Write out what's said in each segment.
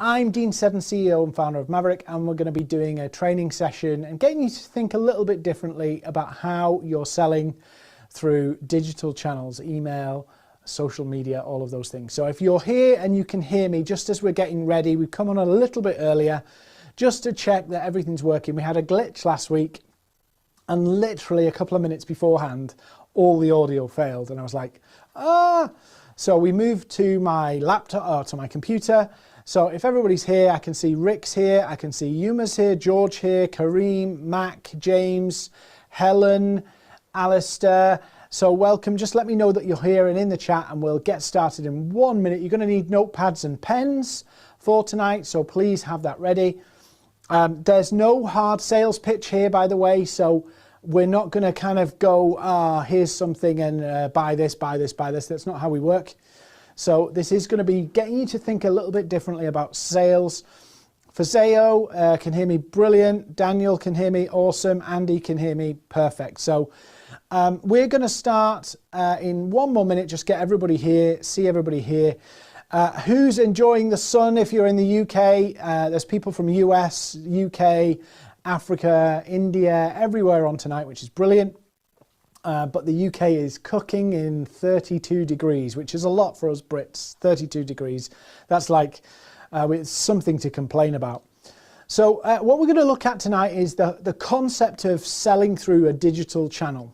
I'm Dean Seddon, CEO and founder of Maverick, and we're going to be doing a training session and getting you to think a little bit differently about how you're selling through digital channels, email, social media, all of those things. So if you're here and you can hear me just as we're getting ready, we've come on a little bit earlier just to check that everything's working. We had a glitch last week and literally a couple of minutes beforehand, all the audio failed. And I was like, So we moved to my laptop, or to my computer. So if everybody's here, I can see Rick's here, I can see Yuma's here, George here, Kareem, Mac, James, Helen, Alistair. So welcome, just let me know that you're here and in the chat and we'll get started in 1 minute. You're going to need notepads and pens for tonight, so please have that ready. There's no hard sales pitch here, by the way, so we're not going to kind of go, here's something and buy this, buy this, buy this. That's not how we work. So this is going to be getting you to think a little bit differently about sales. Fazeo can hear me brilliant. Daniel can hear me awesome. Andy can hear me perfect. So we're going to start in 1 more minute. Just get everybody here, see everybody here. Who's enjoying the sun if you're in the UK? There's people from US, UK, Africa, India, everywhere on tonight, which is brilliant. But the UK is cooking in 32 degrees, which is a lot for us Brits, 32 degrees. That's like, it's something to complain about. So what we're going to look at tonight is the concept of selling through a digital channel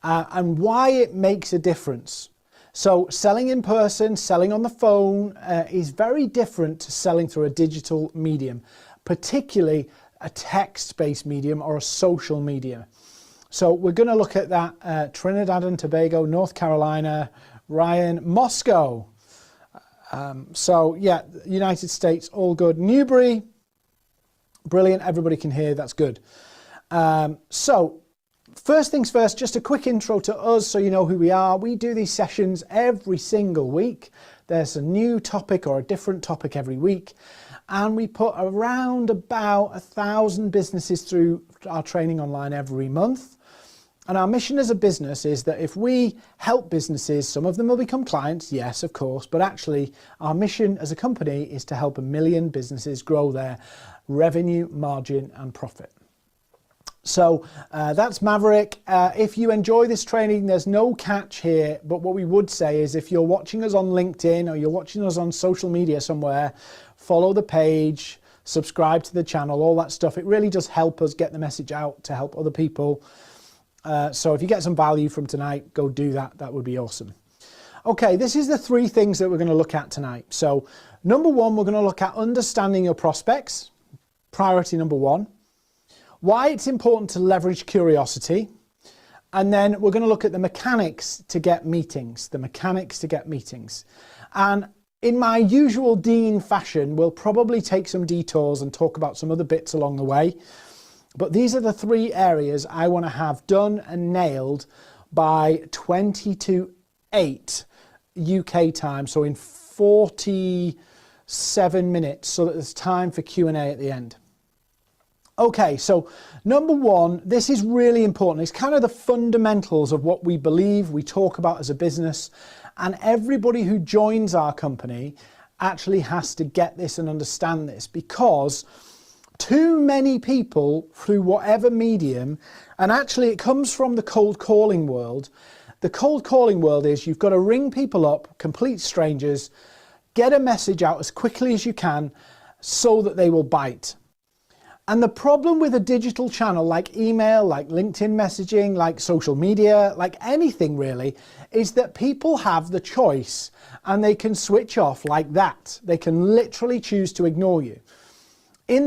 and why it makes a difference. So selling in person, selling on the phone is very different to selling through a digital medium, particularly a text-based medium or a social media. So we're going to look at that. Trinidad and Tobago, North Carolina, Ryan, Moscow. So yeah, United States, all good. Newbury, brilliant. Everybody can hear. That's good. So first things first, just a quick intro to us so you know who we are. We do these sessions every single week. There's a new topic or a different topic every week. And we put around about 1,000 businesses through our training online every month. And our mission as a business is that if we help businesses, some of them will become clients, yes, of course, but actually our mission as a company is to help 1 million businesses grow their revenue, margin and profit. So that's Maverick. If you enjoy this training, there's no catch here, but what we would say is if you're watching us on LinkedIn or you're watching us on social media somewhere, follow the page, subscribe to the channel, all that stuff. It really does help us get the message out to help other people. So if you get some value from tonight, go do that. That would be awesome. Okay, this is the 3 things that we're going to look at tonight. So number 1, we're going to look at understanding your prospects. Priority number 1. Why it's important to leverage curiosity. And then we're going to look at the mechanics to get meetings. The mechanics to get meetings. And in my usual Dean fashion, we'll probably take some detours and talk about some other bits along the way. But these are the 3 areas I want to have done and nailed by 20 to 8 UK time. So in 47 minutes, so that there's time for Q&A at the end. Okay, so number 1, this is really important. It's kind of the fundamentals of what we believe, we talk about as a business. And everybody who joins our company actually has to get this and understand this, because too many people through whatever medium, and actually it comes from the cold calling world. The cold calling world is you've got to ring people up, complete strangers, get a message out as quickly as you can so that they will bite. And the problem with a digital channel like email, like LinkedIn messaging, like social media, like anything really, is that people have the choice and they can switch off like that. They can literally choose to ignore you. In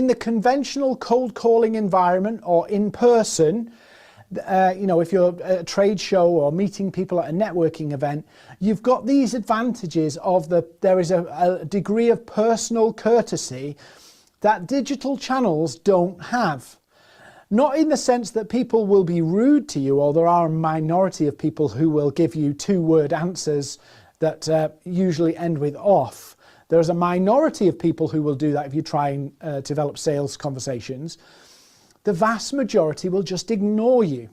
the conventional cold calling environment or in person, if you're at a trade show or meeting people at a networking event, you've got these advantages of there is a degree of personal courtesy that digital channels don't have. Not in the sense that people will be rude to you, or there are a minority of people who will give you 2-word answers that usually end with off. There's a minority of people who will do that if you try and develop sales conversations. The vast majority will just ignore you.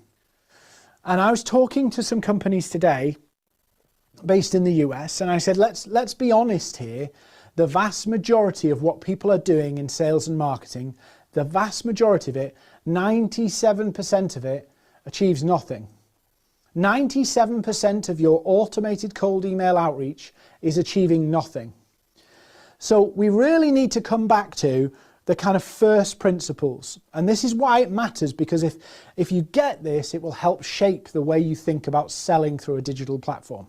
And I was talking to some companies today based in the US, and I said, let's be honest here. the vast majority of what people are doing in sales and marketing, the vast majority of it, 97% of it, achieves nothing. 97% of your automated cold email outreach is achieving nothing. So we really need to come back to the kind of first principles. And this is why it matters, because if you get this, it will help shape the way you think about selling through a digital platform.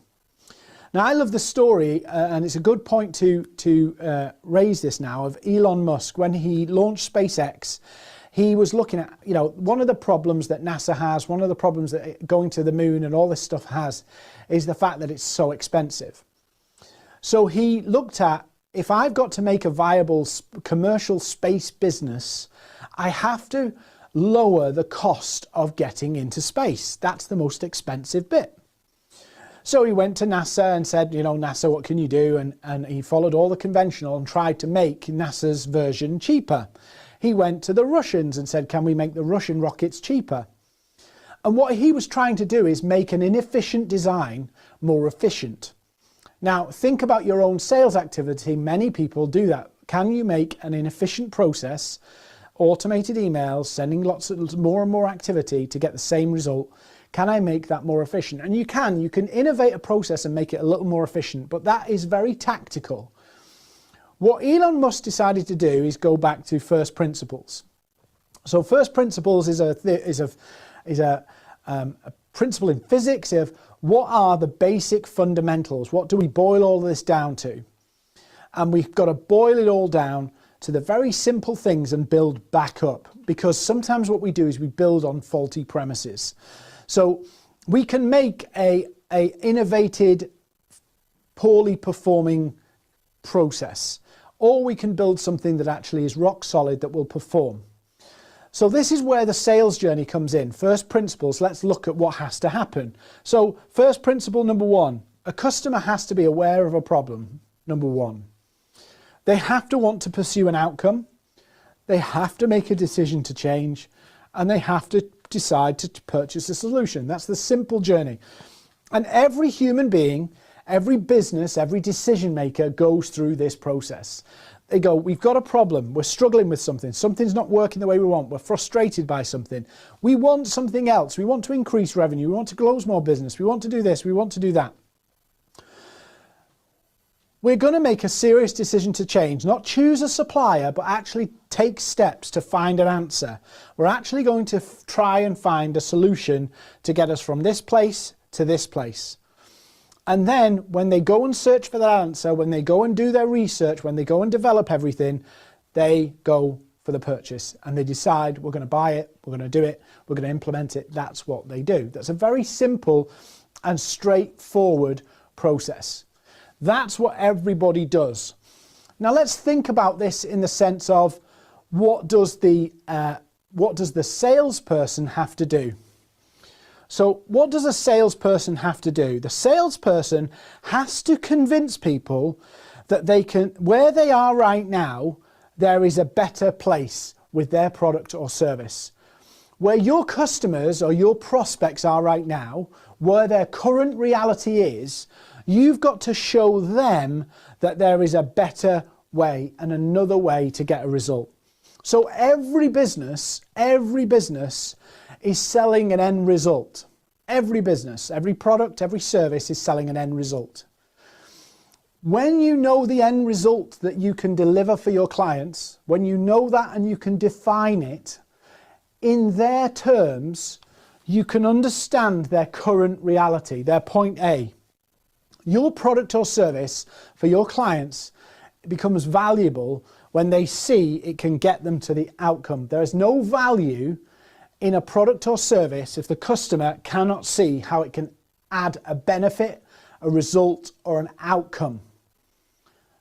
Now, I love the story, and it's a good point to raise this now, of Elon Musk. When he launched SpaceX, he was looking at, one of the problems that NASA has, one of the problems that going to the moon and all this stuff has, is the fact that it's so expensive. So he looked at, if I've got to make a viable commercial space business, I have to lower the cost of getting into space. That's the most expensive bit. So he went to NASA and said, NASA, what can you do? And he followed all the conventional and tried to make NASA's version cheaper. He went to the Russians and said, can we make the Russian rockets cheaper? And what he was trying to do is make an inefficient design more efficient. Now, think about your own sales activity. Many people do that. Can you make an inefficient process, automated emails, sending lots of more and more activity to get the same result? Can I make that more efficient? And you can innovate a process and make it a little more efficient, but that is very tactical. What Elon Musk decided to do is go back to first principles. So first principles is a principle in physics of what are the basic fundamentals? What do we boil all this down to? And we've got to boil it all down to the very simple things and build back up, because sometimes what we do is we build on faulty premises. So we can make a innovated, poorly performing process, or we can build something that actually is rock solid that will perform. So this is where the sales journey comes in. First principles, let's look at what has to happen. So first principle number one, a customer has to be aware of a problem, number one. They have to want to pursue an outcome, they have to make a decision to change, and they have to decide to purchase a solution. That's the simple journey. And every human being, every business, every decision maker goes through this process. They go, we've got a problem, we're struggling with something, something's not working the way we want, we're frustrated by something, we want something else, we want to increase revenue, we want to close more business, we want to do this, we want to do that. We're going to make a serious decision to change, not choose a supplier, but actually take steps to find an answer. We're actually going to try and find a solution to get us from this place to this place. And then when they go and search for that answer, when they go and do their research, when they go and develop everything, they go for the purchase and they decide, we're going to buy it, we're going to do it, we're going to implement it. That's what they do. That's a very simple and straightforward process. That's what everybody does. Now let's think about this in the sense of what does the salesperson have to do? So what does a salesperson have to do? The salesperson has to convince people that they can, where they are right now, there is a better place with their product or service. Where your customers or your prospects are right now, where their current reality is, you've got to show them that there is a better way and another way to get a result. So every business is selling an end result. Every business, every product, every service is selling an end result. When you know the end result that you can deliver for your clients, when you know that and you can define it in their terms, you can understand their current reality, their point A. Your product or service for your clients becomes valuable when they see it can get them to the outcome. There is no value in a product or service if the customer cannot see how it can add a benefit, a result, or an outcome.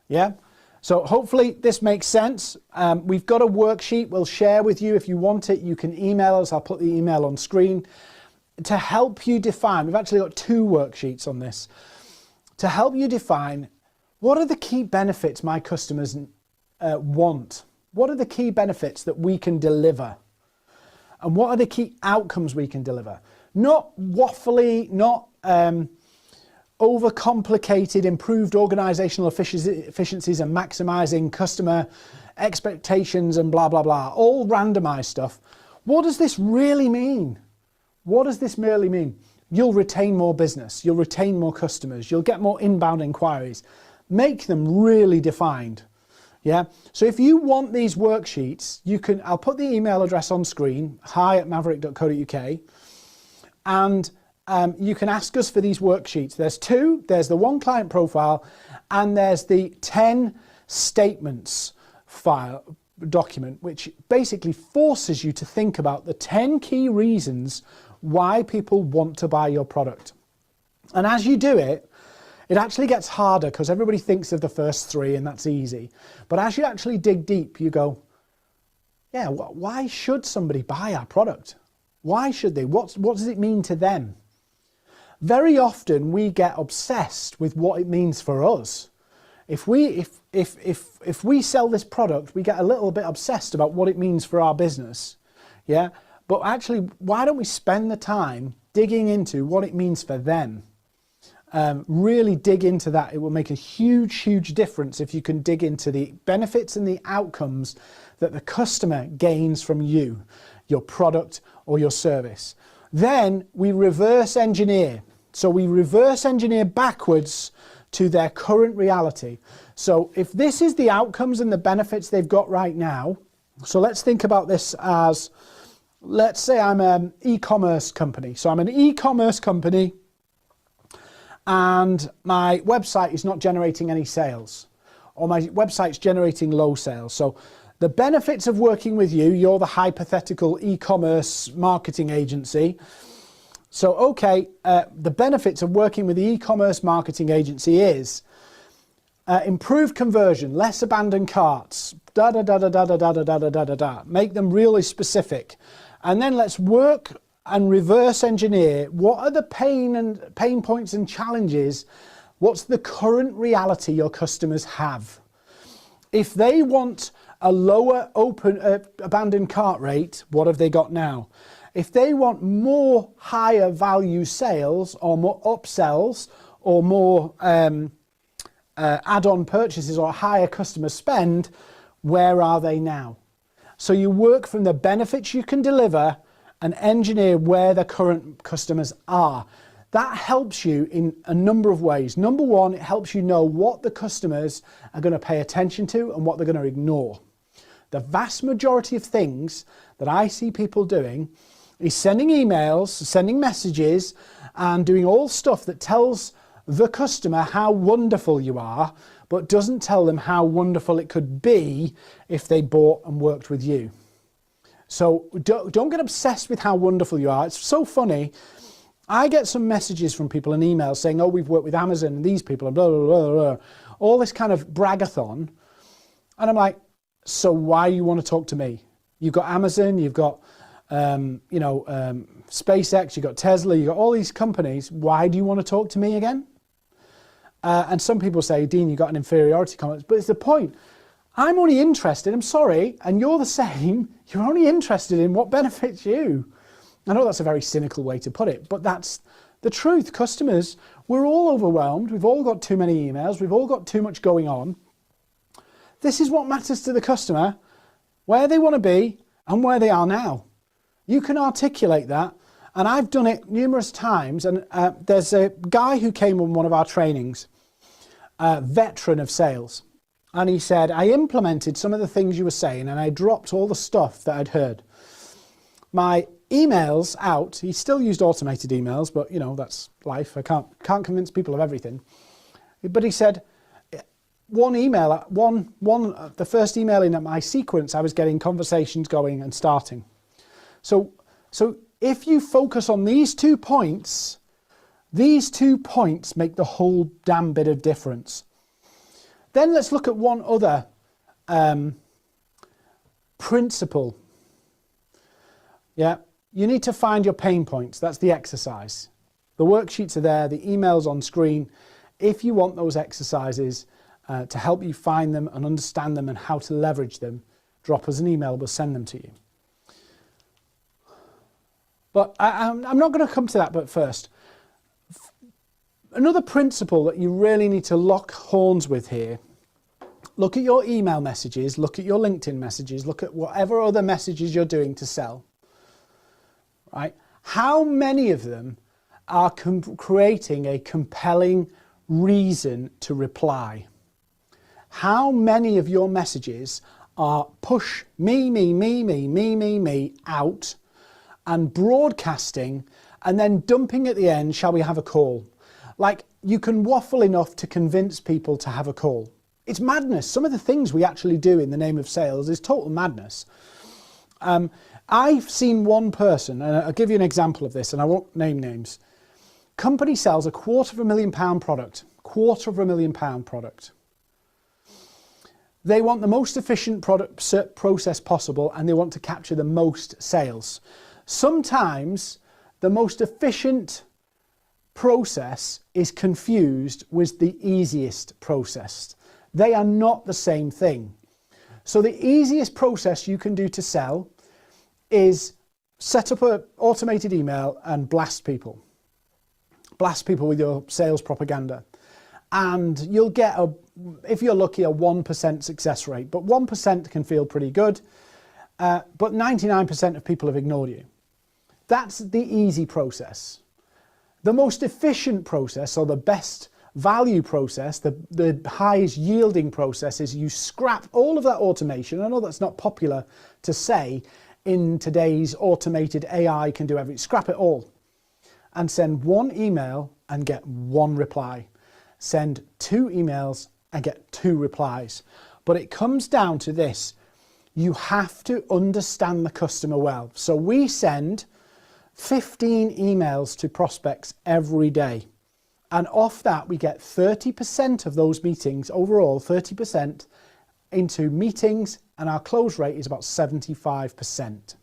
Yeah? So hopefully this makes sense. We've got a worksheet we'll share with you. If you want it, you can email us. I'll put the email on screen to help you define. We've actually got 2 worksheets on this to help you define what are the key benefits my customers want. What are the key benefits that we can deliver? And what are the key outcomes we can deliver? Not waffly, not overcomplicated, improved organizational efficiencies and maximizing customer expectations and blah, blah, blah, all randomized stuff. What does this really mean? What does this really mean? You'll retain more business, you'll retain more customers, you'll get more inbound inquiries. Make them really defined. Yeah. So if you want these worksheets, I'll put the email address on screen, hi@maverick.co.uk, and you can ask us for these worksheets. There's two. There's the one client profile, and there's the 10 statements file document, which basically forces you to think about the 10 key reasons why people want to buy your product. And as you do it, it actually gets harder because everybody thinks of the first three and that's easy. But as you actually dig deep, you go, yeah, why should somebody buy our product? Why should they? What does it mean to them? Very often we get obsessed with what it means for us. If we sell this product, we get a little bit obsessed about what it means for our business. Yeah. But actually, why don't we spend the time digging into what it means for them? Really dig into that. It will make a huge, huge difference if you can dig into the benefits and the outcomes that the customer gains from you, your product or your service. Then we reverse engineer. So we reverse engineer backwards to their current reality. So if this is the outcomes and the benefits they've got right now, so let's think about this as, let's say I'm an e-commerce company. So I'm an e-commerce company and my website is not generating any sales, or my website's generating low sales. So the benefits of working with you, you're the hypothetical e-commerce marketing agency. So, okay, the benefits of working with the e-commerce marketing agency is improved conversion, less abandoned carts, da da da da da da da da da da da da. Make them really specific. And then let's work and reverse engineer what are the pain points and challenges. What's the current reality your customers have? If they want a lower abandoned cart rate, what have they got now? If they want more higher value sales or more upsells or more add-on purchases or higher customer spend, where are they now? So you work from the benefits you can deliver and engineer where the current customers are. That helps you in a number of ways. Number one, it helps you know what the customers are going to pay attention to and what they're going to ignore. The vast majority of things that I see people doing is sending emails, sending messages, and doing all stuff that tells the customer how wonderful you are, but doesn't tell them how wonderful it could be if they bought and worked with you. So don't get obsessed with how wonderful you are. It's so funny. I get some messages from people and emails saying, oh, we've worked with Amazon and these people and blah, blah, blah, blah, all this kind of bragathon. And I'm like, so why you want to talk to me? You've got Amazon, you've got SpaceX, you've got Tesla, you've got all these companies. Why do you want to talk to me again? And some people say, Dean, you got an inferiority complex, but it's the point. I'm only interested, I'm sorry, and you're the same, you're only interested in what benefits you. I know that's a very cynical way to put it, but that's the truth. Customers, we're all overwhelmed, we've all got too many emails, we've all got too much going on. This is what matters to the customer, where they want to be and where they are now. You can articulate that, and I've done it numerous times, and there's a guy who came on one of our trainings, a veteran of sales. And he said, I implemented some of the things you were saying and I dropped all the stuff that I'd heard. My emails out, he still used automated emails, but you know, that's life. I can't convince people of everything. But he said, the first email in my sequence, I was getting conversations going and starting. So if you focus on these 2 points, these 2 points make the whole damn bit of difference. Then let's look at one other principle. Yeah, you need to find your pain points. That's the exercise. The worksheets are there, the email's on screen. If you want those exercises to help you find them and understand them and how to leverage them, drop us an email, we'll send them to you. But I'm not going to come to that, but first, Another principle that you really need to lock horns with here, look at your email messages, look at your LinkedIn messages, look at whatever other messages you're doing to sell, right? How many of them are creating a compelling reason to reply? How many of your messages are push me out and broadcasting and then dumping at the end, shall we have a call? Like, you can waffle enough to convince people to have a call. It's madness. Some of the things we actually do in the name of sales is total madness. I've seen one person, and I'll give you an example of this, and I won't name names. Company sells a £250,000 product, £250,000 product. They want the most efficient process possible, and they want to capture the most sales. Sometimes the most efficient process is confused with the easiest process. They are not the same thing. So the easiest process you can do to sell is set up an automated email and blast people. Blast people with your sales propaganda. And you'll get, if you're lucky, a 1% success rate. But 1% can feel pretty good. But 99% of people have ignored you. That's the easy process. The most efficient process, or the best value process, the highest yielding process, is you scrap all of that automation. I know that's not popular to say in today's automated AI can do everything. Scrap it all and send one email and get one reply. Send 2 emails and get 2 replies. But it comes down to this. You have to understand the customer well. So we send 15 emails to prospects every day. And off that, we get 30% of those meetings, overall 30% into meetings, and our close rate is about 75%.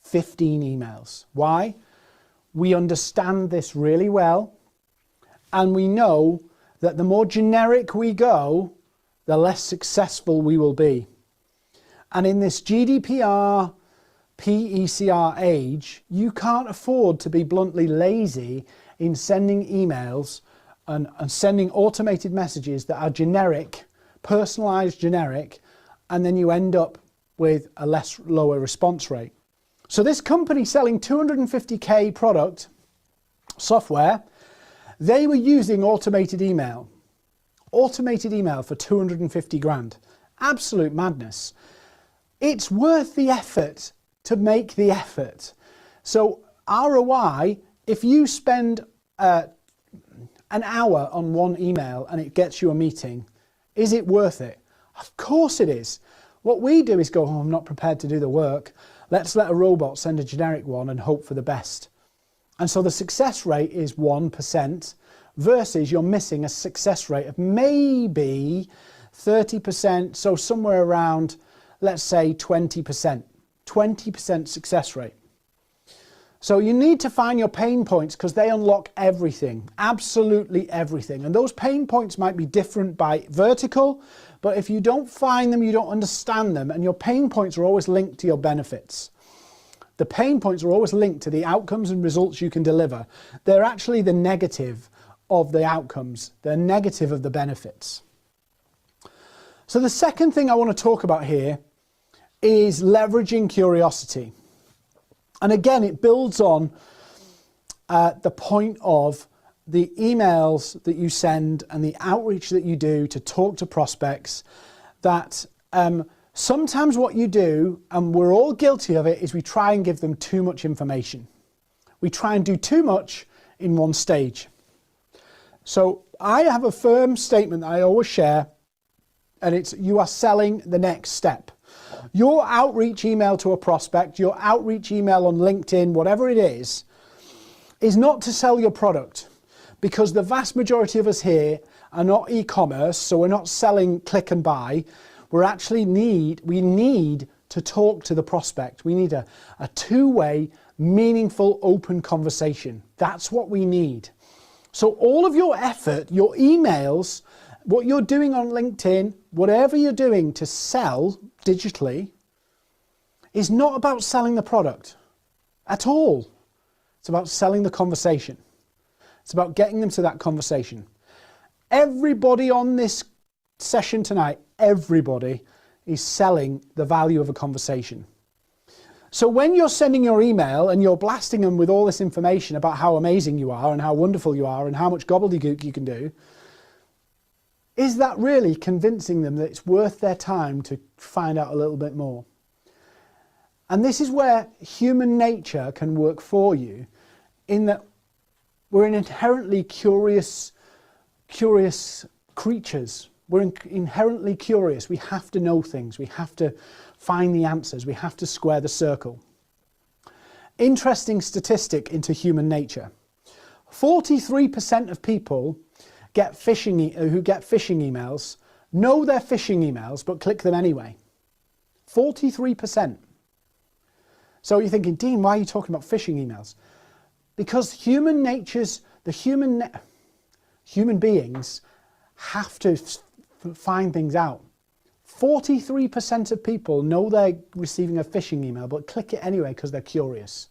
15 emails. Why? We understand this really well, and we know that the more generic we go, the less successful we will be. And in this GDPR, PECR age, you can't afford to be bluntly lazy in sending emails and sending automated messages that are generic, personalized generic, and then you end up with a lower response rate. So this company selling 250k product software, they were using automated email for 250 grand. Absolute madness. It's worth the effort to make the effort. So ROI, if you spend an hour on one email and it gets you a meeting, is it worth it? Of course it is. What we do is go, oh, I'm not prepared to do the work. Let's let a robot send a generic one and hope for the best. And so the success rate is 1% versus you're missing a success rate of maybe 30%, so somewhere around, let's say 20%. 20% success rate. So you need to find your pain points because they unlock everything, absolutely everything. And those pain points might be different by vertical, but if you don't find them, you don't understand them, and your pain points are always linked to your benefits. The pain points are always linked to the outcomes and results you can deliver. They're actually the negative of the outcomes. They're negative of the benefits. So the second thing I want to talk about here is leveraging curiosity. And again, it builds on the point of the emails that you send and the outreach that you do to talk to prospects, that sometimes what you do, and we're all guilty of it, is we try and give them too much information. We try and do too much in one stage. So I have a firm statement that I always share, and it's you are selling the next step. Your outreach email to a prospect, your outreach email on LinkedIn, whatever it is not to sell your product, because the vast majority of us here are not e-commerce, so we're not selling click and buy. We need to talk to the prospect. We need a two-way, meaningful, open conversation. That's what we need. So all of your effort, your emails, what you're doing on LinkedIn, whatever you're doing to sell digitally, is not about selling the product at all. It's about selling the conversation. It's about getting them to that conversation. Everybody on this session tonight, everybody is selling the value of a conversation. So when you're sending your email and you're blasting them with all this information about how amazing you are and how wonderful you are and how much gobbledygook you can do, is that really convincing them that it's worth their time to find out a little bit more? And this is where human nature can work for you, in that we're inherently curious creatures. We're inherently curious. We have to know things. We have to find the answers. We have to square the circle. Interesting statistic into human nature. 43% of people who get phishing emails know they're phishing emails but click them anyway. 43%. So you're thinking, Dean, why are you talking about phishing emails? Because human beings have to find things out. 43% of people know they're receiving a phishing email but click it anyway because they're curious.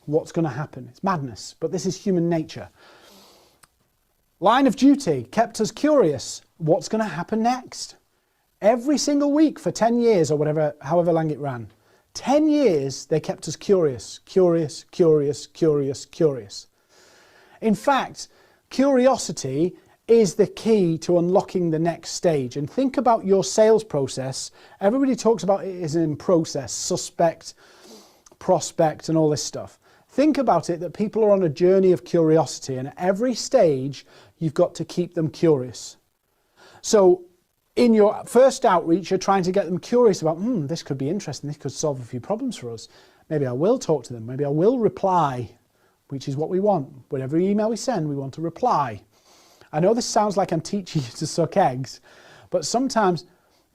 What's going to happen? It's madness, but this is human nature. Line of Duty kept us curious. What's going to happen next? Every single week for 10 years or whatever, however long it ran. 10 years they kept us curious, curious, curious, curious, curious. In fact, curiosity is the key to unlocking the next stage. And think about your sales process. Everybody talks about it as in process, suspect, prospect, and all this stuff. Think about it that people are on a journey of curiosity, and at every stage, you've got to keep them curious. So in your first outreach, you're trying to get them curious about, this could be interesting, this could solve a few problems for us. Maybe I will talk to them, maybe I will reply, which is what we want. With every email we send, we want to reply. I know this sounds like I'm teaching you to suck eggs, but sometimes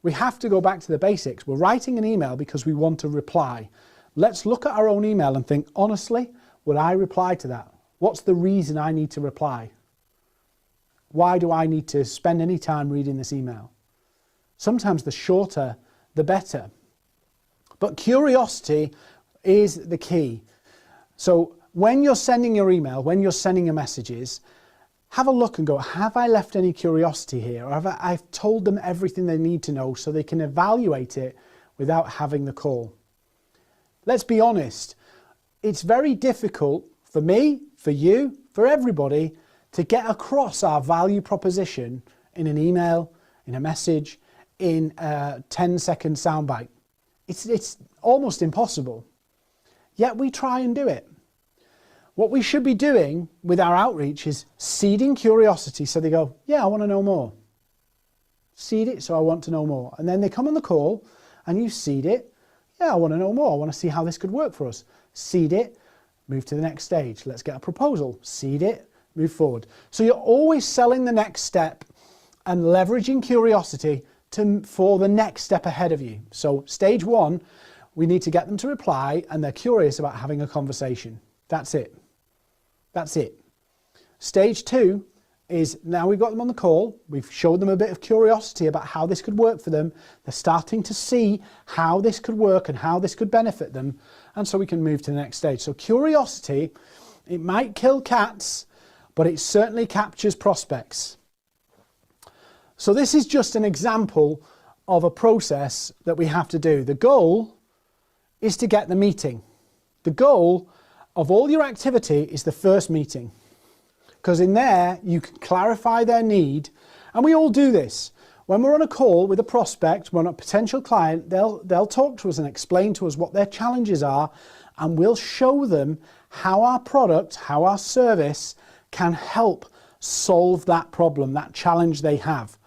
we have to go back to the basics. We're writing an email because we want to reply. Let's look at our own email and think, honestly, would I reply to that? What's the reason I need to reply? Why do I need to spend any time reading this email? Sometimes the shorter, the better. But curiosity is the key. So when you're sending your email, when you're sending your messages, have a look and go, have I left any curiosity here? Or have I've told them everything they need to know so they can evaluate it without having the call? Let's be honest, it's very difficult for me, for you, for everybody to get across our value proposition in an email, in a message, in a 10-second soundbite. It's almost impossible. Yet we try and do it. What we should be doing with our outreach is seeding curiosity so they go, yeah, I want to know more. Seed it, so I want to know more. And then they come on the call and you seed it. Yeah, I want to know more. I want to see how this could work for us. Seed it, move to the next stage. Let's get a proposal. Seed it, move forward. So you're always selling the next step and leveraging curiosity for the next step ahead of you. So stage one, we need to get them to reply and they're curious about having a conversation. That's it. That's it. Stage two is now we've got them on the call, we've showed them a bit of curiosity about how this could work for them, they're starting to see how this could work and how this could benefit them, and so we can move to the next stage. So curiosity, it might kill cats, but it certainly captures prospects. So this is just an example of a process that we have to do. The goal is to get the meeting. The goal of all your activity is the first meeting, because in there you can clarify their need, and we all do this. When we're on a call with a prospect, when a potential client, they'll talk to us and explain to us what their challenges are, and we'll show them how our product, how our service can help solve that problem, that challenge they have.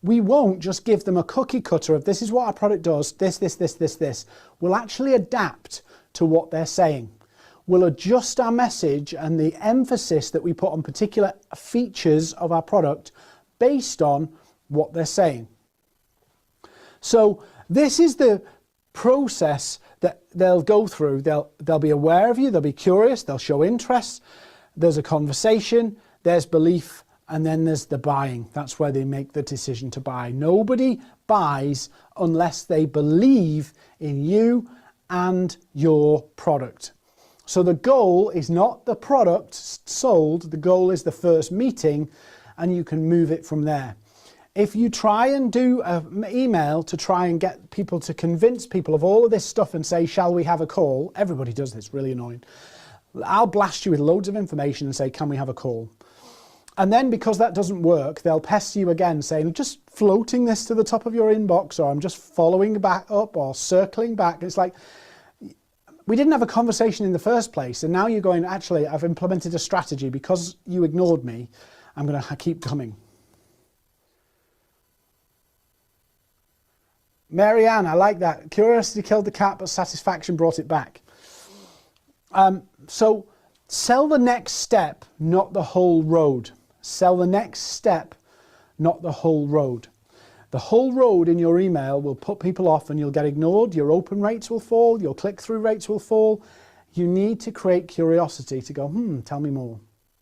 We won't just give them a cookie cutter of this is what our product does, this. We'll actually adapt to what they're saying. We'll adjust our message and the emphasis that we put on particular features of our product based on what they're saying. So this is the process that they'll go through. They'll be aware of you, they'll be curious, they'll show interest, there's a conversation, there's belief, and then there's the buying. That's where they make the decision to buy. Nobody buys unless they believe in you and your product. So the goal is not the product sold, the goal is the first meeting, and you can move it from there. If you try and do an email to try and get people to convince people of all of this stuff and say, shall we have a call? Everybody does this, really annoying. I'll blast you with loads of information and say, can we have a call? And then because that doesn't work, they'll pest you again saying, just floating this to the top of your inbox, or I'm just following back up or circling back. It's like, we didn't have a conversation in the first place, and now you're going, actually, I've implemented a strategy because you ignored me. I'm going to keep coming. Marianne, I like that. Curiosity killed the cat, but satisfaction brought it back. So sell the next step, not the whole road. Sell the next step, not the whole road. The whole road in your email will put people off and you'll get ignored. Your open rates will fall. Your click-through rates will fall. You need to create curiosity to go, tell me more.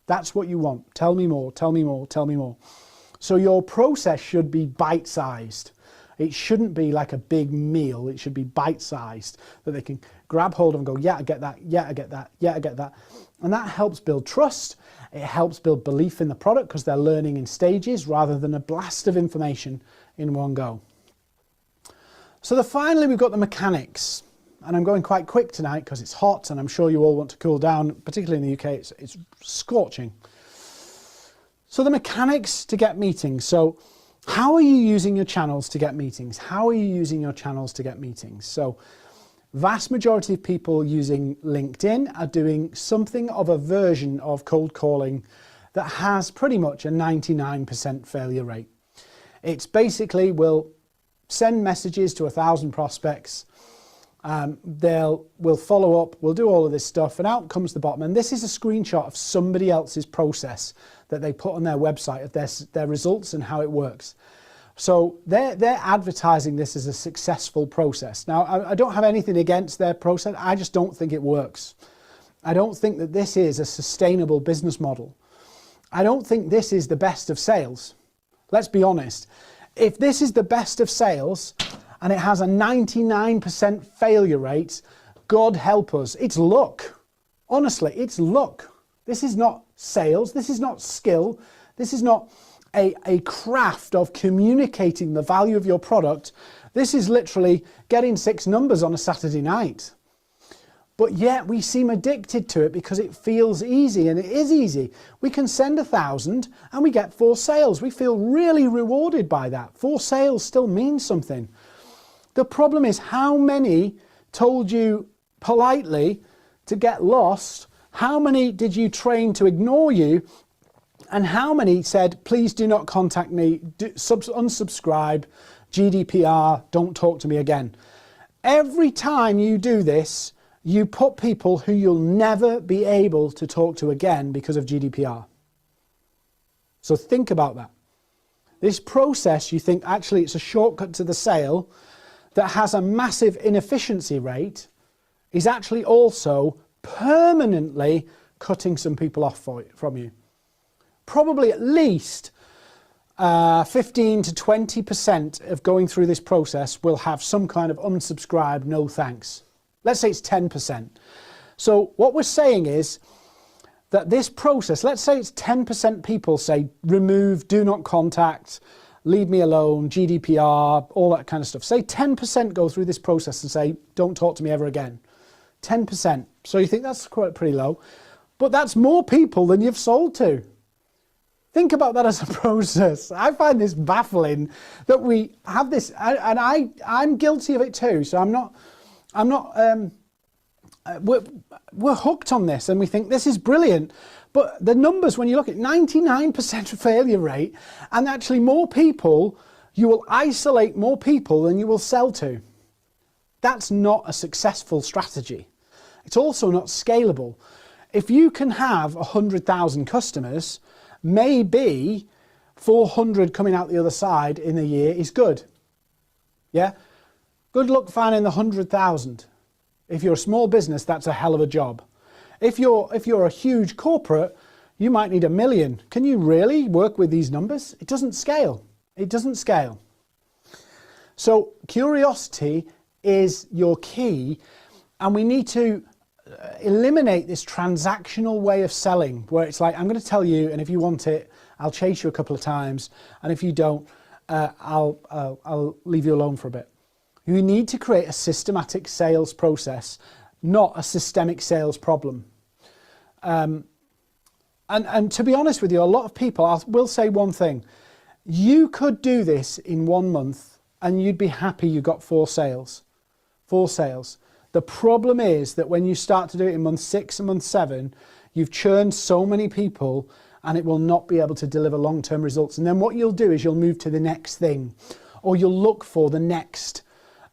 That's what you want. Tell me more, tell me more, tell me more. So your process should be bite-sized. It shouldn't be like a big meal. It should be bite-sized that they can grab hold of and go, yeah, I get that. Yeah, I get that. Yeah, I get that. And that helps build trust. It helps build belief in the product because they're learning in stages rather than a blast of information in one go. So finally, we've got the mechanics. And I'm going quite quick tonight because it's hot and I'm sure you all want to cool down, particularly in the UK, it's scorching. So the mechanics to get meetings. So how are you using your channels to get meetings? How are you using your channels to get meetings? So vast majority of people using LinkedIn are doing something of a version of cold calling that has pretty much a 99% failure rate. It's basically, we'll send messages to 1,000 prospects. We'll follow up, we'll do all of this stuff, and out comes the bottom. And this is a screenshot of somebody else's process that they put on their website of their results and how it works. So they're advertising this as a successful process. Now, I don't have anything against their process. I just don't think it works. I don't think that this is a sustainable business model. I don't think this is the best of sales. Let's be honest. If this is the best of sales and it has a 99% failure rate, God help us. It's luck. Honestly, it's luck. This is not sales. This is not skill. This is not a craft of communicating the value of your product. This is literally getting 6 numbers on a Saturday night. But yet we seem addicted to it because it feels easy, and it is easy. We can send 1,000 and we get 4 sales. We feel really rewarded by that. 4 sales still means something. The problem is, how many told you politely to get lost? How many did you train to ignore you? And how many said, please do not contact me, unsubscribe, GDPR, don't talk to me again? Every time you do this, you put people who you'll never be able to talk to again because of GDPR. So think about that. This process, you think actually it's a shortcut to the sale that has a massive inefficiency rate, is actually also permanently cutting some people off from you. Probably at least 15 to 20% of going through this process will have some kind of unsubscribe, no thanks. Let's say it's 10%. So what we're saying is that this process, let's say it's 10% people say remove, do not contact, leave me alone, GDPR, all that kind of stuff. Say 10% go through this process and say, don't talk to me ever again. 10%. So you think that's quite pretty low, but that's more people than you've sold to. Think about that as a process. I find this baffling that we have this, and I'm guilty of it too. So we're hooked on this and we think this is brilliant. But the numbers, when you look at 99% failure rate, and actually more people, you will isolate more people than you will sell to. That's not a successful strategy. It's also not scalable. If you can have 100,000 customers, maybe 400 coming out the other side in a year is good. Yeah? Good luck finding the 100,000. If you're a small business, that's a hell of a job. If you're a huge corporate, you might need 1 million. Can you really work with these numbers? It doesn't scale. It doesn't scale. So curiosity is your key, and we need to eliminate this transactional way of selling where it's like, I'm going to tell you, and if you want it, I'll chase you a couple of times, and if you don't, I'll leave you alone for a bit. You need to create a systematic sales process, not a systemic sales problem. And to be honest with you, a lot of people, will say one thing. You could do this in 1 month and you'd be happy you got 4 sales. 4 sales. The problem is that when you start to do it in month 6 and month 7, you've churned so many people and it will not be able to deliver long-term results. And then what you'll do is you'll move to the next thing, or you'll look for the next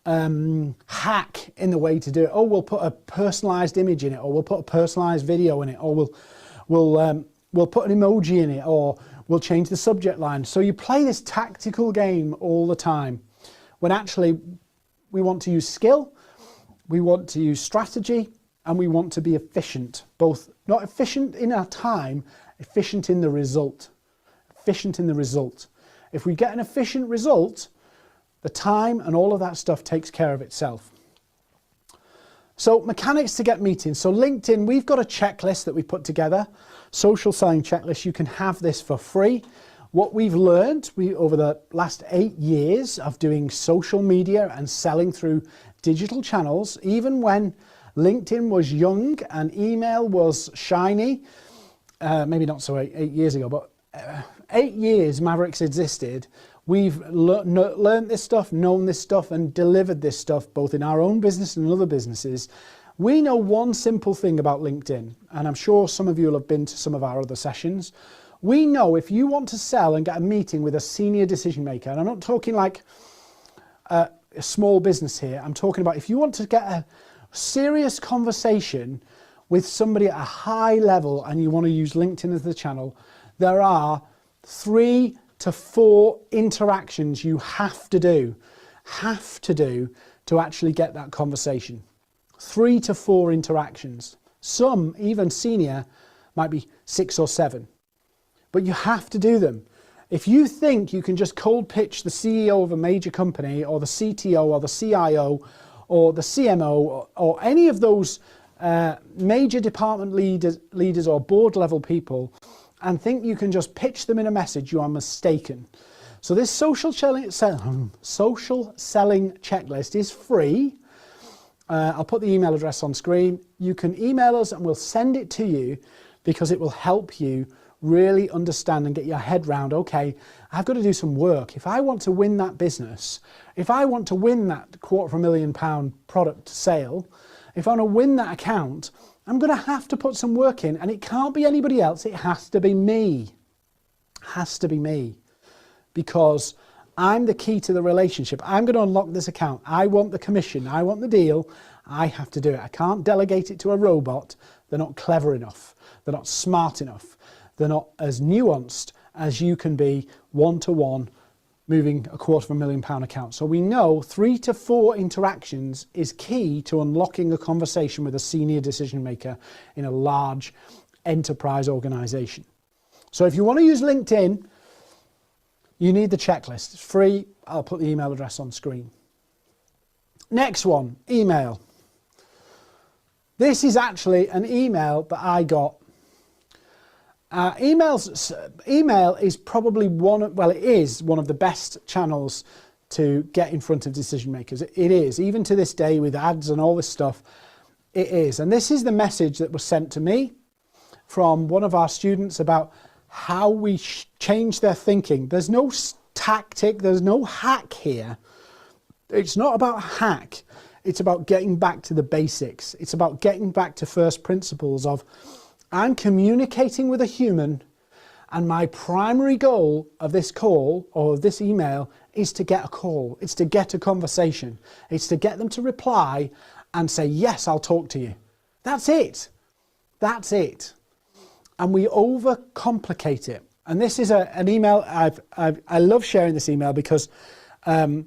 hack in the way to do it. Oh, we'll put a personalized image in it, or we'll put a personalized video in it, or we'll put an emoji in it, or we'll change the subject line. So you play this tactical game all the time, when actually we want to use skill, we want to use strategy, and we want to be efficient. Both, not efficient in our time, efficient in the result. Efficient in the result. If we get an efficient result, the time and all of that stuff takes care of itself. So mechanics to get meetings. So LinkedIn, we've got a checklist that we put together, social selling checklist. You can have this for free. What we've learned over the last 8 years of doing social media and selling through digital channels, even when LinkedIn was young and email was shiny, maybe not so 8 years ago, but 8 years Maverik's existed, we've learned this stuff, known this stuff, and delivered this stuff both in our own business and other businesses. We know one simple thing about LinkedIn, and I'm sure some of you will have been to some of our other sessions. We know if you want to sell and get a meeting with a senior decision maker, and I'm not talking like a small business here, I'm talking about if you want to get a serious conversation with somebody at a high level and you want to use LinkedIn as the channel, there are 3 to 4 interactions you have to do to actually get that conversation. 3 to 4 interactions. Some, even senior, might be 6 or 7. But you have to do them. If you think you can just cold pitch the CEO of a major company, or the CTO, or the CIO, or the CMO, or any of those major department leaders or board level people, and think you can just pitch them in a message, you are mistaken. So this social selling checklist is free. I'll put the email address on screen. You can email us and we'll send it to you, because it will help you really understand and get your head round, okay, I've got to do some work. If I want to win that business, if I want to win that £250,000 product sale, if I want to win that account, I'm going to have to put some work in, and it can't be anybody else. It has to be me. Has to be me, because I'm the key to the relationship. I'm going to unlock this account. I want the commission. I want the deal. I have to do it. I can't delegate it to a robot. They're not clever enough. They're not smart enough. They're not as nuanced as you can be one-to-one moving a £250,000 account. So we know 3 to 4 interactions is key to unlocking a conversation with a senior decision maker in a large enterprise organization. So if you want to use LinkedIn, you need the checklist. It's free. I'll put the email address on screen. Next one, email. This is actually an email that I got. Email is probably it is one of the best channels to get in front of decision makers. It is, even to this day with ads and all this stuff, it is. And this is the message that was sent to me from one of our students about how we change their thinking. There's no tactic, there's no hack here. It's not about hack. It's about getting back to the basics. It's about getting back to first principles of, I'm communicating with a human, and my primary goal of this call or of this email is to get a call. It's to get a conversation. It's to get them to reply and say, yes, I'll talk to you. That's it. That's it. And we overcomplicate it. And this is an email, I love sharing this email because I'll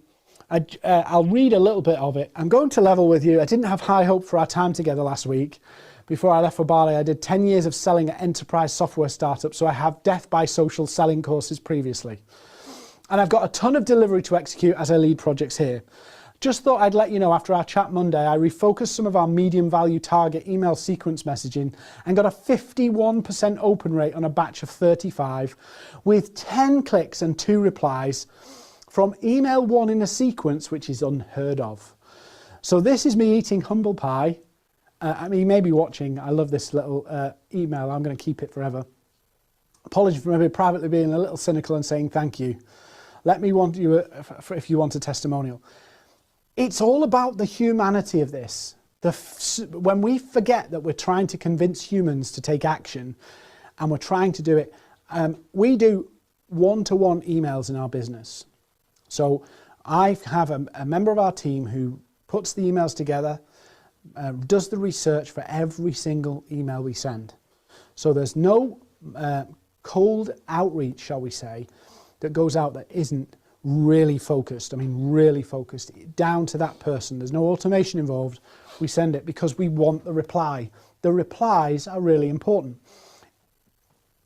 read a little bit of it. I'm going to level with you. I didn't have high hope for our time together last week. Before I left for Bali, I did 10 years of selling at enterprise software startups, so I have death by social selling courses previously. And I've got a ton of delivery to execute as I lead projects here. Just thought I'd let you know, after our chat Monday, I refocused some of our medium value target email sequence messaging and got a 51% open rate on a batch of 35 with 10 clicks and 2 replies from email 1 in a sequence, which is unheard of. So this is me eating humble pie. I mean, you may be watching. I love this little email. I'm going to keep it forever. Apologies for maybe privately being a little cynical and saying thank you. Let me want you, if you want a testimonial. It's all about the humanity of this. When we forget that we're trying to convince humans to take action and we're trying to do it, we do one-to-one emails in our business. So I have a member of our team who puts the emails together, does the research for every single email we send. So there's no cold outreach, shall we say, that goes out that isn't really focused. I mean, really focused down to that person. There's no automation involved. We send it because we want the reply. The replies are really important.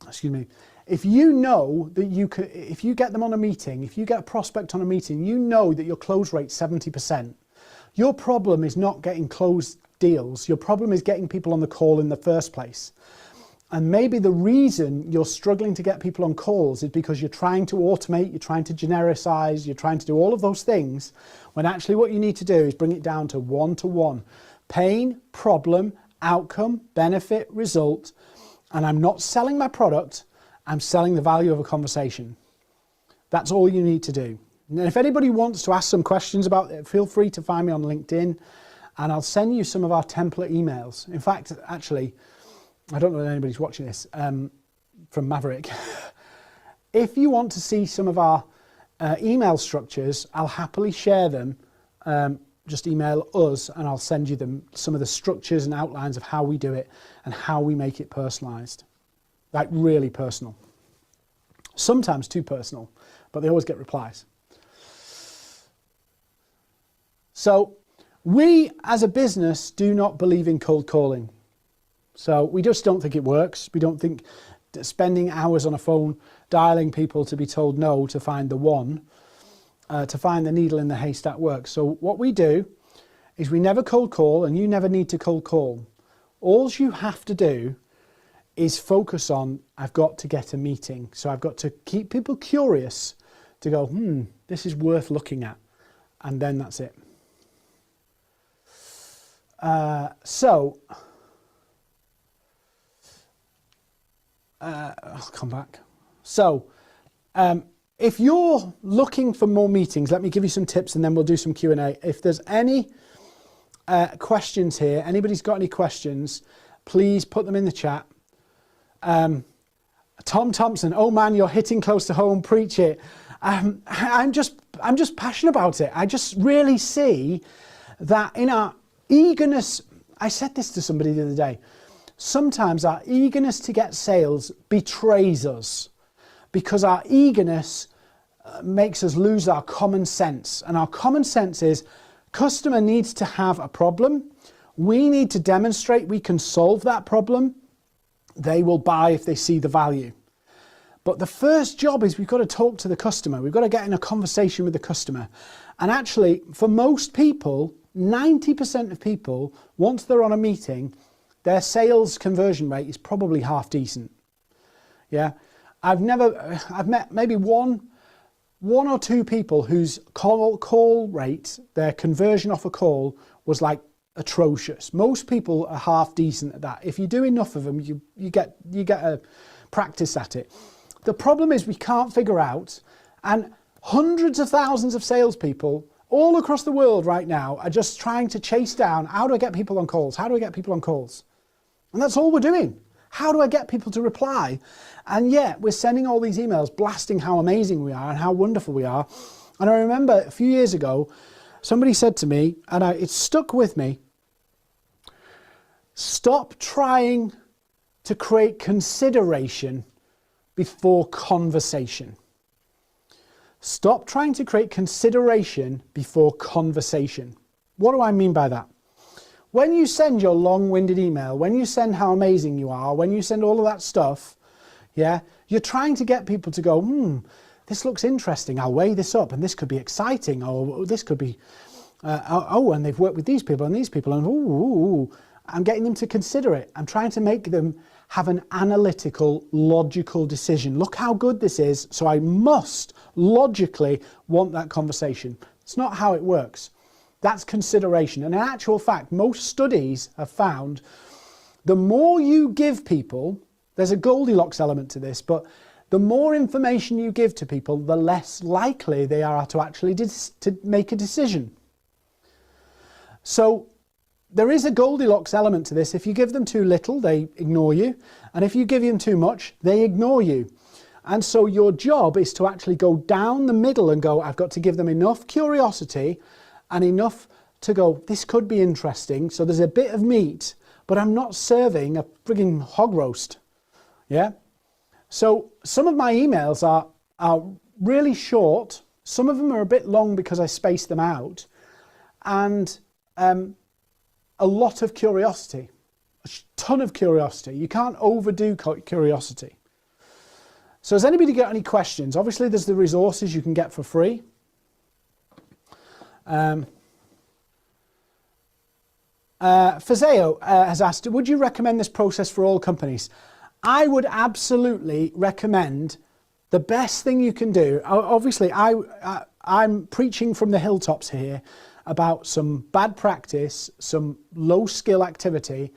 Excuse me. If you know that if you get them on a meeting, if you get a prospect on a meeting, you know that your close rate's 70%. Your problem is not getting closed deals. Your problem is getting people on the call in the first place. And maybe the reason you're struggling to get people on calls is because you're trying to automate, you're trying to genericize, you're trying to do all of those things, when actually what you need to do is bring it down to one-to-one. Pain, problem, outcome, benefit, result. And I'm not selling my product, I'm selling the value of a conversation. That's all you need to do. And if anybody wants to ask some questions about it, feel free to find me on LinkedIn and I'll send you some of our template emails. In fact, actually, I don't know if anybody's watching this, from Maverick. If you want to see some of our email structures, I'll happily share them. Just email us and I'll send you some of the structures and outlines of how we do it and how we make it personalized. Like really personal. Sometimes too personal, but they always get replies. So we as a business do not believe in cold calling. So we just don't think it works. We don't think that spending hours on a phone dialing people to be told no to find the one, to find the needle in the haystack works. So what we do is we never cold call, and you never need to cold call. All you have to do is focus on, I've got to get a meeting. So I've got to keep people curious to go, this is worth looking at. And then that's it. I'll come back. So, if you're looking for more meetings, let me give you some tips and then we'll do some Q&A. If there's any questions here, anybody's got any questions, please put them in the chat. Tom Thompson, oh man, you're hitting close to home, preach it. I'm just passionate about it. I just really see that in our eagerness, I said this to somebody the other day, sometimes our eagerness to get sales betrays us because our eagerness makes us lose our common sense. And our common sense is customer needs to have a problem. We need to demonstrate we can solve that problem. They will buy if they see the value. But the first job is we've got to talk to the customer. We've got to get in a conversation with the customer. And actually, for most people, 90% of people, once they're on a meeting, their sales conversion rate is probably half decent. Yeah, I've met maybe one or two people whose call rate, their conversion off a call was like atrocious. Most people are half decent at that. If you do enough of them, you get a practice at it. The problem is we can't figure out, and hundreds of thousands of salespeople all across the world right now are just trying to chase down, how do I get people on calls? How do I get people on calls? And that's all we're doing. How do I get people to reply? And yet we're sending all these emails blasting how amazing we are and how wonderful we are. And I remember a few years ago, somebody said to me, and it stuck with me, stop trying to create consideration before conversation. Stop trying to create consideration before conversation. What do I mean by that? When you send your long-winded email, when you send how amazing you are, when you send all of that stuff, yeah, you're trying to get people to go, this looks interesting, I'll weigh this up, and this could be exciting, or this could be, And they've worked with these people, and I'm getting them to consider it. I'm trying to make them have an analytical, logical decision. Look how good this is, so I must logically want that conversation. It's not how it works. That's consideration. And in actual fact, most studies have found the more you give people, there's a Goldilocks element to this, but the more information you give to people, the less likely they are to actually to make a decision. So there is a Goldilocks element to this. If you give them too little, they ignore you. And if you give them too much, they ignore you. And so your job is to actually go down the middle and go, I've got to give them enough curiosity and enough to go, this could be interesting. So there's a bit of meat, but I'm not serving a frigging hog roast. Yeah? So some of my emails are really short. Some of them are a bit long because I space them out. And a lot of curiosity, a ton of curiosity. You can't overdo curiosity. So has anybody got any questions? Obviously there's the resources you can get for free. Fazeo has asked, would you recommend this process for all companies? I would absolutely recommend the best thing you can do. Obviously, I'm preaching from the hilltops here about some bad practice, some low skill activity.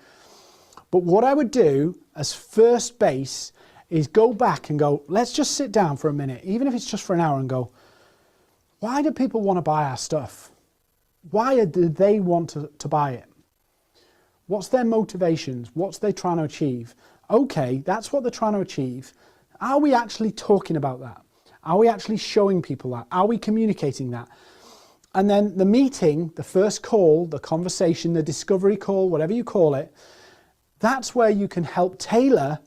But what I would do as first base is go back and go, let's just sit down for a minute, even if it's just for an hour, and go, why do people want to buy our stuff? Why do they want to buy it? What's their motivations? What's they trying to achieve? Okay, that's what they're trying to achieve. Are we actually talking about that? Are we actually showing people that? Are we communicating that? And then the meeting, the first call, the conversation, the discovery call, whatever you call it, that's where you can help tailor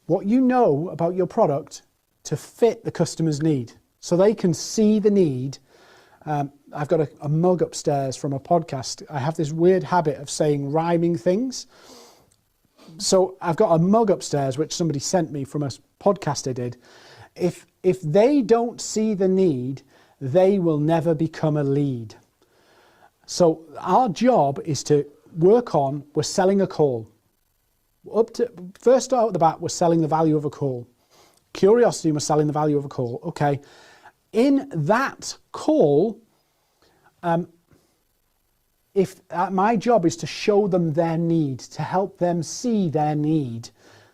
what you know about your product to fit the customer's need. So they can see the need. I've got a mug upstairs from a podcast. I have this weird habit of saying rhyming things. So I've got a mug upstairs which somebody sent me from a podcast I did. If they don't see the need, they will never become a lead. So our job is to work on, we're selling a call. First out the bat, we're selling the value of a call. Curiosity, we're selling the value of a call. Okay. In that call, my job is to show them their need, to help them see their need,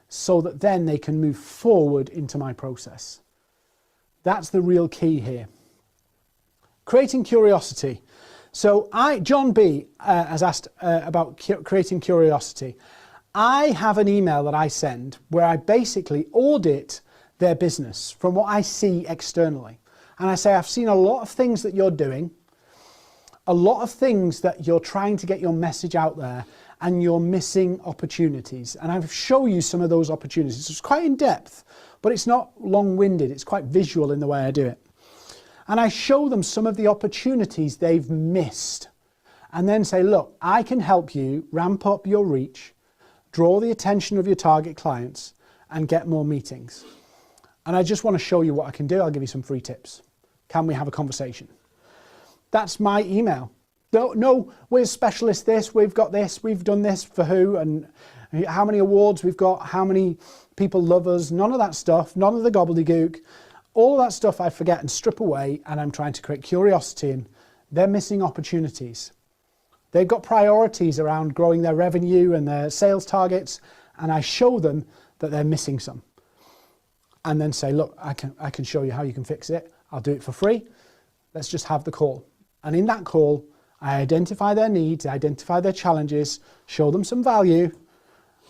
so that then they can move forward into my process. That's the real key here. Creating curiosity. So John B has asked about creating curiosity. I have an email that I send where I basically audit their business from what I see externally. And I say, I've seen a lot of things that you're doing, a lot of things that you're trying to get your message out there, and you're missing opportunities. And I've shown you some of those opportunities. It's quite in depth, but it's not long-winded. It's quite visual in the way I do it. And I show them some of the opportunities they've missed, and then say, look, I can help you ramp up your reach, draw the attention of your target clients, and get more meetings. And I just want to show you what I can do. I'll give you some free tips. Can we have a conversation? That's my email. No, we're specialists this, we've got this, we've done this for who, and how many awards we've got, how many people love us, none of that stuff, none of the gobbledygook. All of that stuff I forget and strip away, and I'm trying to create curiosity, and they're missing opportunities. They've got priorities around growing their revenue and their sales targets, and I show them that they're missing some. And then say, look, I can show you how you can fix it. I'll do it for free. Let's just have the call. And in that call, I identify their needs, identify their challenges, show them some value,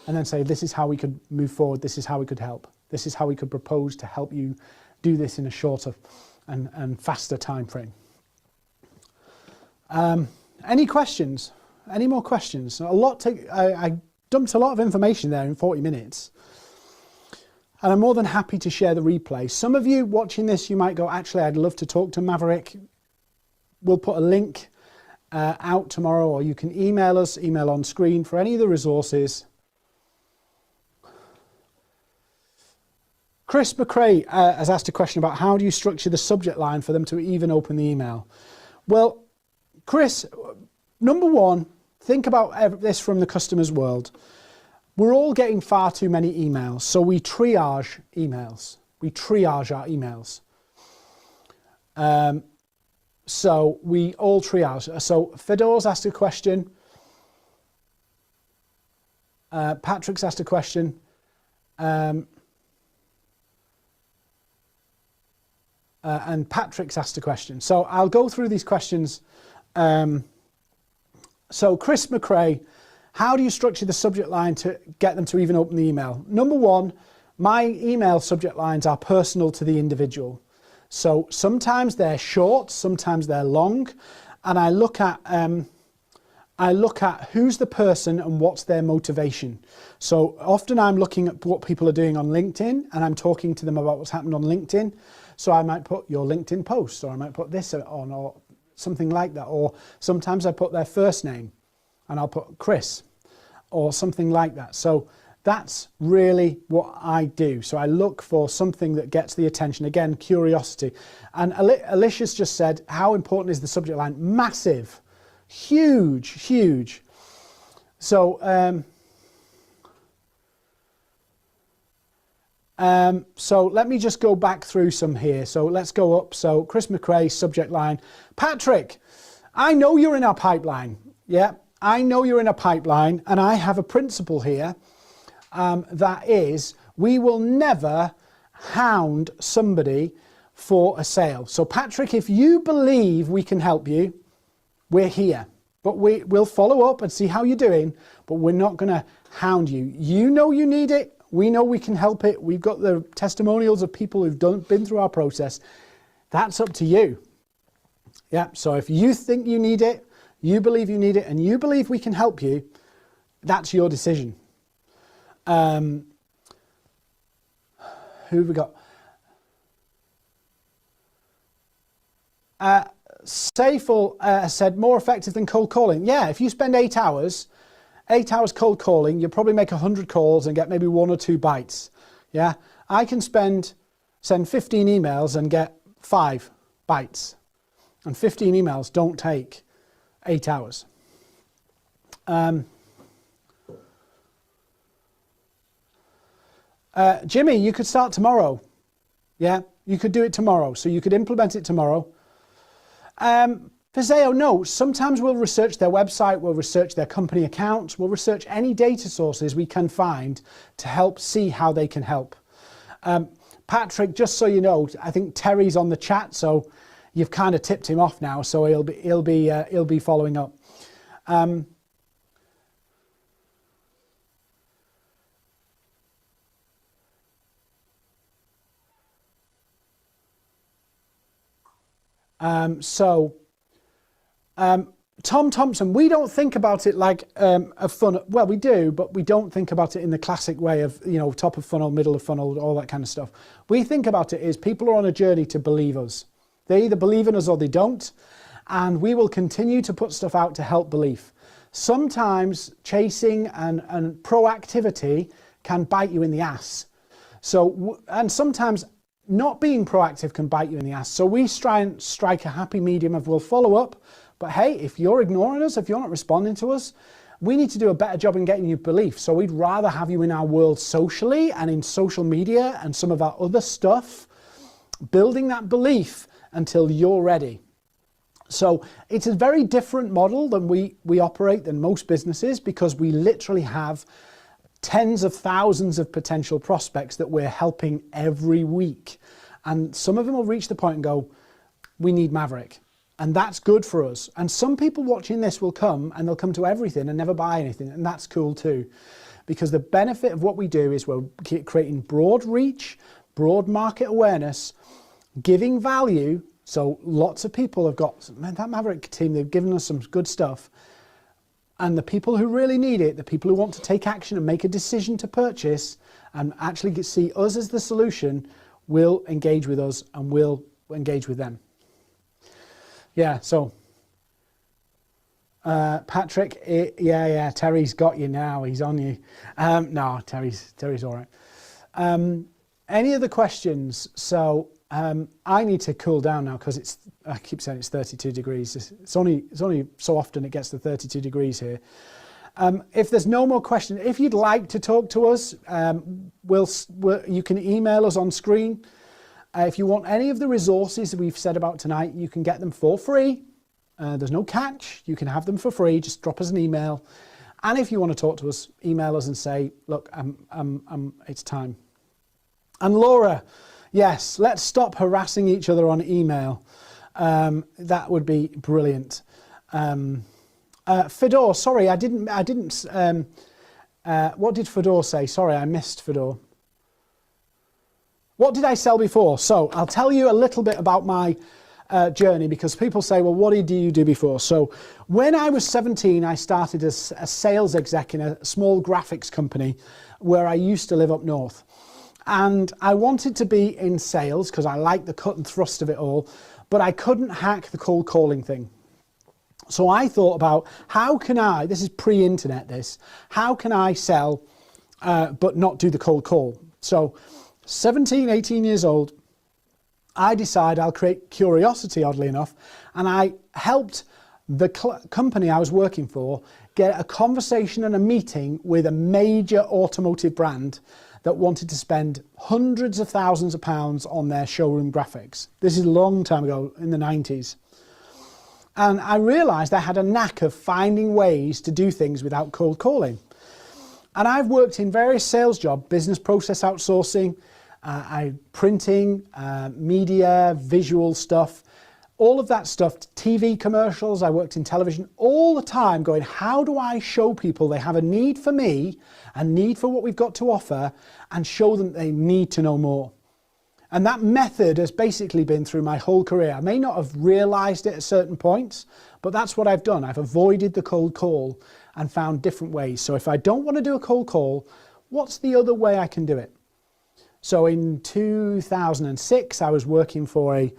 and then say, this is how we could move forward. This is how we could help. This is how we could propose to help you do this in a shorter and faster time frame. Any questions? Any more questions? I dumped a lot of information there in 40 minutes. And I'm more than happy to share the replay. Some of you watching this, you might go, actually, I'd love to talk to Maverick. We'll put a link out tomorrow, or you can email us, email on screen for any of the resources. Chris McRae has asked a question about how do you structure the subject line for them to even open the email? Well, Chris, number one, think about this from the customer's world. We're all getting far too many emails, so we triage emails. We triage our emails. So we all triage. So Fedor's asked a question. Patrick's asked a question. And Patrick's asked a question. So I'll go through these questions. So Chris McRae, how do you structure the subject line to get them to even open the email? Number one, my email subject lines are personal to the individual. So sometimes they're short, sometimes they're long, and I look at who's the person and what's their motivation. So often I'm looking at what people are doing on LinkedIn, and I'm talking to them about what's happened on LinkedIn. So I might put your LinkedIn post, or I might put this on, or something like that. Or sometimes I put their first name, and I'll put Chris, or something like that. So that's really what I do. So I look for something that gets the attention. Again, curiosity. And Alicia's just said, how important is the subject line? Massive, huge, huge. So, so let me just go back through some here. So let's go up. So Chris McRae, subject line. Patrick, I know you're in our pipeline. Yeah, I know you're in a pipeline, and I have a principle here. That is, we will never hound somebody for a sale. So Patrick, if you believe we can help you, we're here. But we'll follow up and see how you're doing, but we're not going to hound you. You know you need it. We know we can help it. We've got the testimonials of people who've been through our process. That's up to you. Yeah, so if you think you need it, you believe you need it, and you believe we can help you, that's your decision. Who have we got? Saiful said, more effective than cold calling. Yeah, if you spend 8 hours cold calling, you'll probably make 100 calls and get maybe 1 or 2 bites. Yeah, I can send 15 emails and get 5 bites. And 15 emails don't take 8 hours. Jimmy, you could start tomorrow. Yeah, you could do it tomorrow. So you could implement it tomorrow. Fizeo, no, sometimes we'll research their website, we'll research their company accounts, we'll research any data sources we can find to help see how they can help. Patrick, just so you know, I think Terry's on the chat, so you've kind of tipped him off now, so he'll be following up. Tom Thompson, we don't think about it like a funnel. Well, we do, but we don't think about it in the classic way of, you know, top of funnel, middle of funnel, all that kind of stuff. We think about it as people are on a journey to believe us. They either believe in us or they don't, and we will continue to put stuff out to help belief. Sometimes chasing and proactivity can bite you in the ass. So, and sometimes not being proactive can bite you in the ass. So we try and strike a happy medium of we'll follow up, but hey, if you're ignoring us, if you're not responding to us, we need to do a better job in getting you belief. So we'd rather have you in our world socially and in social media and some of our other stuff, building that belief until you're ready. So it's a very different model than we operate than most businesses, because we literally have tens of thousands of potential prospects that we're helping every week. And some of them will reach the point and go, we need Maverick. And that's good for us. And some people watching this will come and they'll come to everything and never buy anything. And that's cool too. Because the benefit of what we do is we're creating broad reach, broad market awareness, giving value. So lots of people have got, man, that Maverick team, they've given us some good stuff. And the people who really need it, the people who want to take action and make a decision to purchase and actually see us as the solution, will engage with us and we'll engage with them. Yeah, so Patrick, yeah, Terry's got you now. He's on you. No, Terry's all right. Any other questions? So I need to cool down now because it's I keep saying it's 32 degrees. It's only so often it gets to 32 degrees here. If there's no more questions, if you'd like to talk to us, you can email us on screen. If you want any of the resources that we've said about tonight, you can get them for free. There's no catch. You can have them for free. Just drop us an email. And if you want to talk to us, email us and say, look, it's time. And Laura, yes, let's stop harassing each other on email. That would be brilliant. Fedor, sorry, I didn't. What did Fedor say? Sorry, I missed Fedor. What did I sell before? So I'll tell you a little bit about my journey, because people say, well, what did you do before? So when I was 17, I started as a sales exec in a small graphics company where I used to live up north. And I wanted to be in sales because I liked the cut and thrust of it all, but I couldn't hack the cold calling thing. So I thought about how can I, this is pre-internet this, how can I sell but not do the cold call? So 17, 18 years old, I decided I'll create curiosity, oddly enough, and I helped the company I was working for get a conversation and a meeting with a major automotive brand that wanted to spend hundreds of thousands of pounds on their showroom graphics. This is a long time ago, in the 90s. And I realised I had a knack of finding ways to do things without cold calling. And I've worked in various sales jobs, business process outsourcing, printing, media, visual stuff, all of that stuff, TV commercials, I worked in television, all the time going, how do I show people they have a need for me, a need for what we've got to offer, and show them they need to know more? And that method has basically been through my whole career. I may not have realised it at certain points, but that's what I've done. I've avoided the cold call and found different ways. So if I don't want to do a cold call, what's the other way I can do it? So in 2006, I was working for a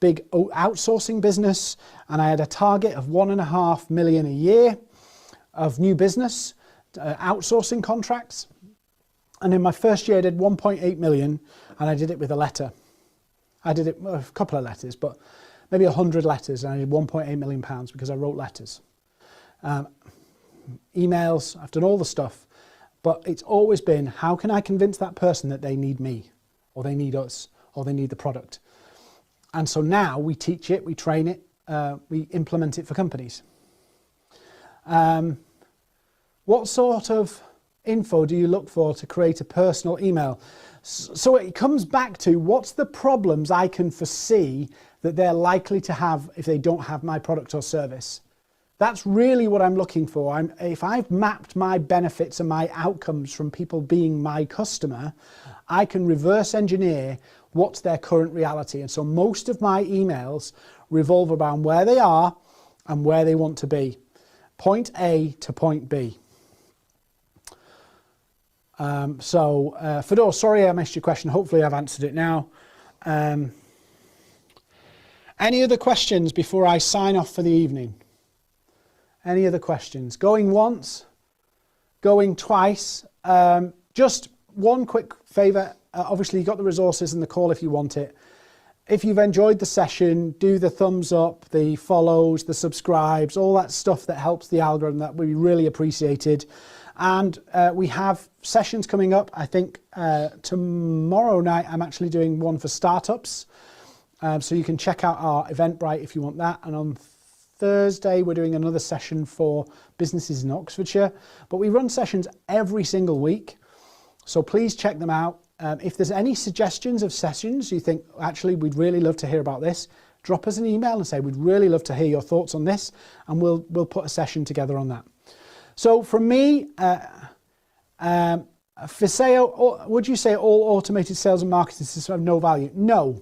big outsourcing business, and I had a target of 1.5 million a year of new business, outsourcing contracts. And in my first year, I did 1.8 million, and I did it with a letter. I did it a couple of letters, but maybe 100 letters, and I did 1.8 million pounds because I wrote letters. Emails, I've done all the stuff, but it's always been, how can I convince that person that they need me, or they need us, or they need the product? And so now we teach it, we train it, we implement it for companies. What sort of info do you look for to create a personal email? So it comes back to, what's the problems I can foresee that they're likely to have if they don't have my product or service? That's really what I'm looking for. If I've mapped my benefits and my outcomes from people being my customer, I can reverse engineer what's their current reality. And so most of my emails revolve around where they are and where they want to be. Point A to point B. Fedor, sorry I missed your question. Hopefully I've answered it now. Any other questions before I sign off for the evening? Any other questions? Going once? Going twice? Just one quick favour. Obviously you've got the resources and the call if you want it. If you've enjoyed the session, do the thumbs up, the follows, the subscribes, all that stuff that helps the algorithm. That would be really appreciated. And we have sessions coming up. I think tomorrow night I'm actually doing one for startups. So you can check out our Eventbrite if you want that. And on Thursday we're doing another session for businesses in Oxfordshire. But we run sessions every single week. So please check them out. If there's any suggestions of sessions you think, actually, we'd really love to hear about this, drop us an email and say, we'd really love to hear your thoughts on this, and we'll put a session together on that. So from me, for sale, would you say all automated sales and marketing systems have no value? No.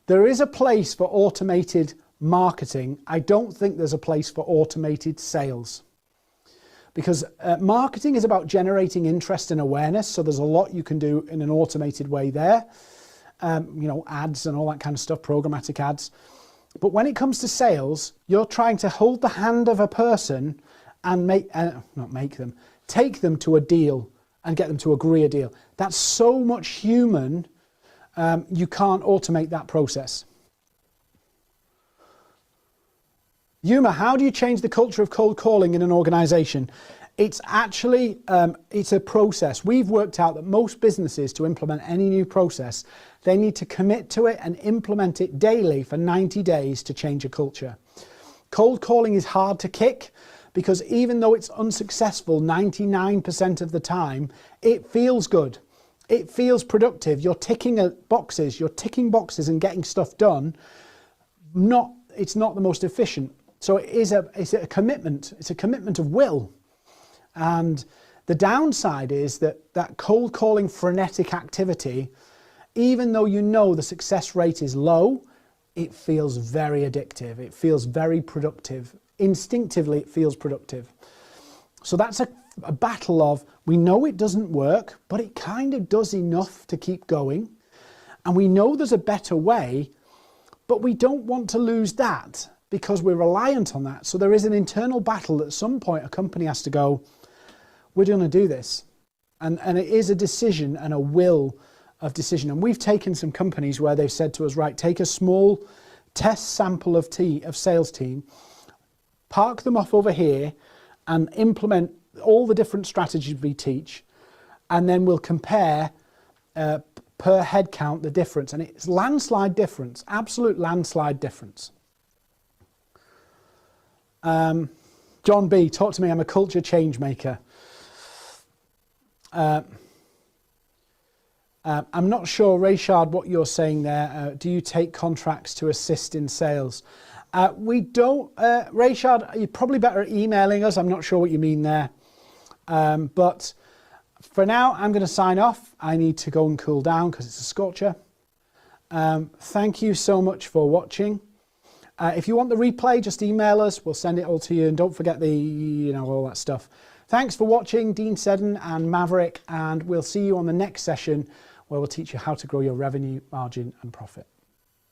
There is a place for automated marketing. I don't think there's a place for automated sales. Because marketing is about generating interest and awareness, so there's a lot you can do in an automated way there. You know, ads and all that kind of stuff, programmatic ads. But when it comes to sales, you're trying to hold the hand of a person and take them to a deal and get them to agree a deal. That's so much human, you can't automate that process. Yuma, how do you change the culture of cold calling in an organization? It's actually, it's a process. We've worked out that most businesses, to implement any new process, they need to commit to it and implement it daily for 90 days to change a culture. Cold calling is hard to kick because even though it's unsuccessful 99% of the time, it feels good. It feels productive. You're ticking boxes and getting stuff done. It's not the most efficient. So it's a commitment. It's a commitment of will. And the downside is that cold calling frenetic activity, even though you know the success rate is low, it feels very addictive. It feels very productive. Instinctively, it feels productive. So that's a battle of, we know it doesn't work, but it kind of does enough to keep going. And we know there's a better way, but we don't want to lose that because we're reliant on that. So there is an internal battle that at some point a company has to go, we're going to do this. And it is a decision and a will of decision. And we've taken some companies where they've said to us, right, take a small test sample of sales team, park them off over here and implement all the different strategies we teach. And then we'll compare per head count the difference. And it's landslide difference, absolute landslide difference. John B, talk to me, I'm a culture change maker. I'm not sure, Rayshard, what you're saying there. Do you take contracts to assist in sales? We don't, Rayshard, you're probably better at emailing us. I'm not sure what you mean there. But for now, I'm going to sign off. I need to go and cool down because it's a scorcher. Thank you so much for watching. If you want the replay, just email us. We'll send it all to you. And don't forget all that stuff. Thanks for watching, Dean Seddon and Maverick. And we'll see you on the next session where we'll teach you how to grow your revenue, margin and profit.